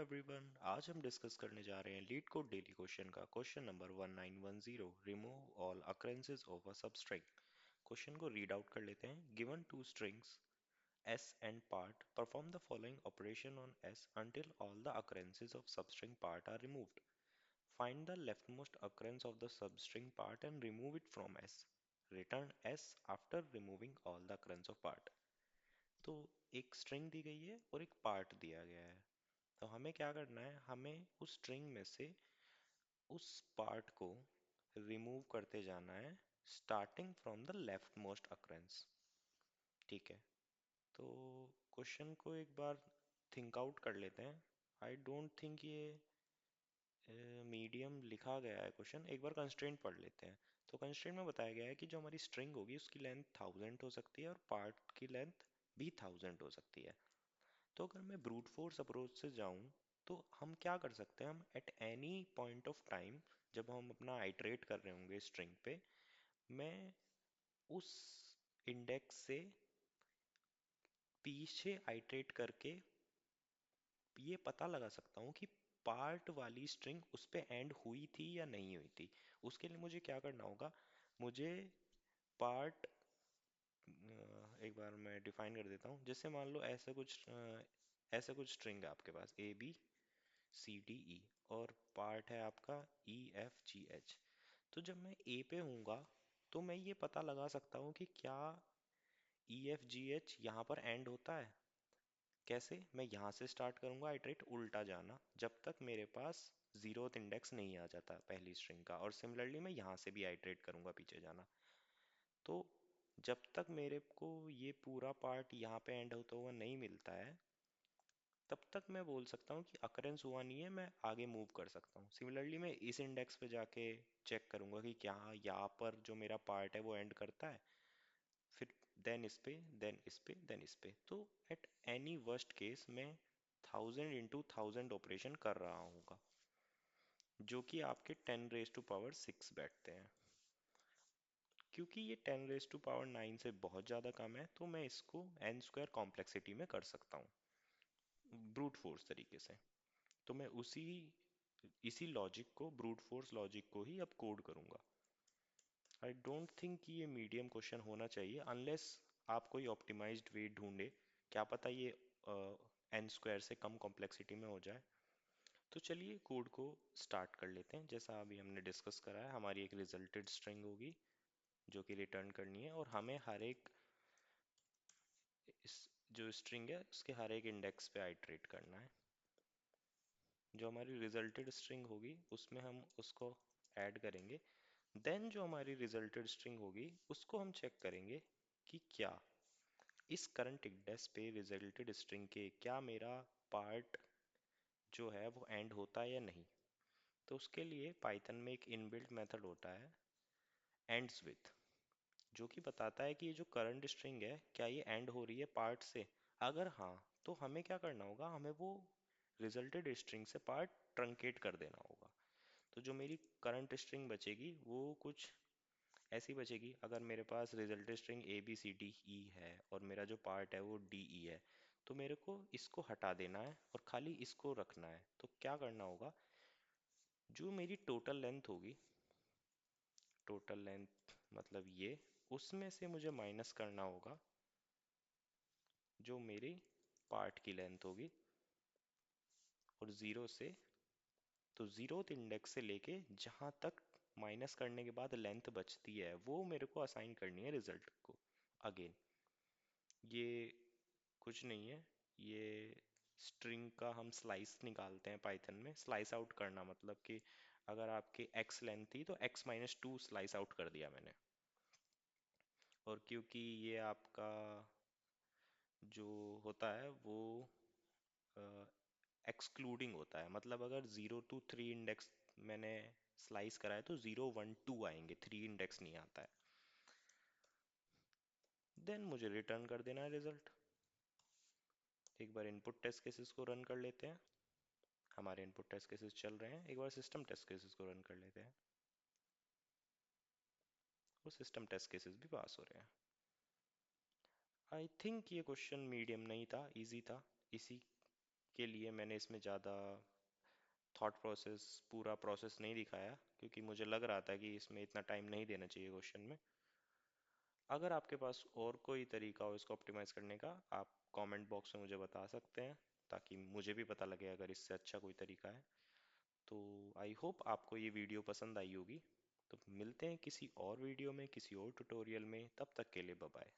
Everyone, आज हम discuss करने जा रहे हैं लीड कोड डेली क्वेश्चन का question number 1910। Remove all occurrences of a substring. Question को रीड आउट कर लेते हैं। Given two strings s and part, perform the following operation on s until all the occurrences of substring part are removed. Find the leftmost occurrence of the substring part and remove it from s. Return s after removing all the occurrence of part. तो एक string दी गई है और एक part दिया गया है। तो हमें क्या करना है, हमें उस स्ट्रिंग में से उस पार्ट को रिमूव करते जाना है, starting from the left most occurrence. ठीक है, तो क्वेश्चन को एक बार थिंक आउट कर लेते हैं। आई डोंट थिंक ये मीडियम लिखा गया है क्वेश्चन। एक बार कंस्ट्रेंट पढ़ लेते हैं। तो कंस्ट्रेंट में बताया गया है कि जो हमारी स्ट्रिंग होगी उसकी लेंथ 1000 हो सकती है और पार्ट की लेंथ भी 1000 हो सकती है। तो अगर मैं ब्रूट फोर्स अप्रोच से जाऊं तो हम क्या कर सकते हैं, हम at any point of time जब हम अपना आइटरेट कर रहे होंगे स्ट्रिंग पे, मैं उस इंडेक्स से पीछे आइटरेट करके ये पता लगा सकता हूँ कि पार्ट वाली स्ट्रिंग उस पे एंड हुई थी या नहीं हुई थी। उसके लिए मुझे क्या करना होगा, मुझे पार्ट एक बार मैं डिफाइन कर देता हूँ। जैसे मान लो ऐसा कुछ स्ट्रिंग है आपके पास ए बी सी डी ई और पार्ट है आपका ई एफ जी एच। तो जब मैं ए पे हूँगा तो मैं ये पता लगा सकता हूँ कि क्या ई एफ जी एच यहाँ पर एंड होता है। कैसे, मैं यहाँ से स्टार्ट करूँगा आइटरेट उल्टा जाना जब तक मेरे पास जीरोथ इंडेक्स नहीं आ जाता पहली स्ट्रिंग का, और सिमिलरली मैं यहाँ से भी आइटरेट करूँगा पीछे जाना। तो जब तक मेरे को ये पूरा पार्ट यहाँ पे एंड होता हुआ नहीं मिलता है तब तक मैं बोल सकता हूँ कि अकरेंस हुआ नहीं है, मैं आगे मूव कर सकता हूँ। सिमिलरली मैं इस इंडेक्स पे जाके चेक करूँगा कि क्या यहाँ पर जो मेरा पार्ट है वो एंड करता है, फिर देन इस पे, देन इस पे, देन इस पे। तो एट एनी वर्स्ट केस मैं 1000 into 1000 ऑपरेशन कर रहा हूँगा, जो कि आपके 10 raised to power 6 बैठते हैं। क्योंकि ये 10 raised to power 9 से बहुत ज़्यादा कम है तो मैं इसको n स्क्वायर कॉम्प्लेक्सिटी में कर सकता हूँ ब्रूट फोर्स तरीके से। तो मैं इसी लॉजिक को, ब्रूट फोर्स लॉजिक को ही अब कोड करूंगा। आई डोंट थिंक कि ये मीडियम क्वेश्चन होना चाहिए अनलेस आप कोई ऑप्टिमाइज्ड वे ढूंढे। क्या पता ये एन स्क्वायर से कम कॉम्प्लेक्सिटी में हो जाए। तो चलिए कोड को स्टार्ट कर लेते हैं। जैसा अभी हमने डिस्कस करा है, हमारी एक रिजल्टेड स्ट्रिंग होगी जो कि रिटर्न करनी है, और हमें हर एक इस जो स्ट्रिंग है उसके हर एक इंडेक्स पे आइटरेट करना है। जो हमारी रिजल्टेड स्ट्रिंग होगी उसमें हम उसको ऐड करेंगे। देन जो हमारी रिजल्टेड स्ट्रिंग होगी उसको हम चेक करेंगे कि क्या इस करंट इंडेक्स पे रिजल्टेड स्ट्रिंग के क्या मेरा पार्ट जो है वो एंड होता है या नहीं। तो उसके लिए पाइथन में एक इनबिल्ट मेथड होता है एंड्स विथ, जो कि बताता है कि ये जो करंट स्ट्रिंग है क्या ये एंड हो रही है पार्ट से। अगर हाँ, तो हमें क्या करना होगा, हमें वो रिजल्टेड स्ट्रिंग से पार्ट ट्रंकेट कर देना होगा। तो जो मेरी करंट स्ट्रिंग बचेगी वो कुछ ऐसी बचेगी। अगर मेरे पास resulted string A B C D E है और मेरा जो पार्ट है वो डी ई है, तो मेरे को इसको हटा देना है और खाली इसको रखना है। तो क्या करना होगा, जो मेरी टोटल लेंथ होगी, टोटल लेंथ मतलब ये, उसमें से मुझे माइनस करना होगा जो मेरी पार्ट की लेंथ होगी, और जीरो से, तो जीरोथ इंडेक्स से लेके जहां तक माइनस करने के बाद लेंथ बचती है वो मेरे को असाइन करनी है रिजल्ट को। अगेन ये कुछ नहीं है, ये स्ट्रिंग का हम स्लाइस निकालते हैं पाइथन में। स्लाइस आउट करना मतलब कि अगर आपकी एक्स लेंथ थी तो x-2 स्लाइस आउट कर दिया मैंने। और क्योंकि ये आपका जो होता है वो एक्सक्लूडिंग होता है, मतलब अगर 0 to 3 इंडेक्स मैंने स्लाइस करा है तो 0 1 2 आएंगे, 3 इंडेक्स नहीं आता है। देन मुझे रिटर्न कर देना है रिजल्ट। एक बार इनपुट टेस्ट केसेस को रन कर लेते हैं। हमारे इनपुट टेस्ट केसेस चल रहे हैं, एक बार सिस्टम टेस्ट केसेस को रन कर लेते हैं। और सिस्टम टेस्ट केसेस भी पास हो रहे हैं। आई थिंक ये क्वेश्चन मीडियम नहीं था, इजी था। इसी के लिए मैंने इसमें ज़्यादा थॉट प्रोसेस, पूरा प्रोसेस नहीं दिखाया, क्योंकि मुझे लग रहा था कि इसमें इतना टाइम नहीं देना चाहिए क्वेश्चन में। अगर आपके पास और कोई तरीका हो इसको ऑप्टिमाइज करने का, आप कमेंट बॉक्स में मुझे बता सकते हैं, ताकि मुझे भी पता लगे अगर इससे अच्छा कोई तरीका है। तो आई होप आपको ये वीडियो पसंद आई होगी। तो मिलते हैं किसी और वीडियो में, किसी और ट्यूटोरियल में, तब तक के लिए बाय बाय।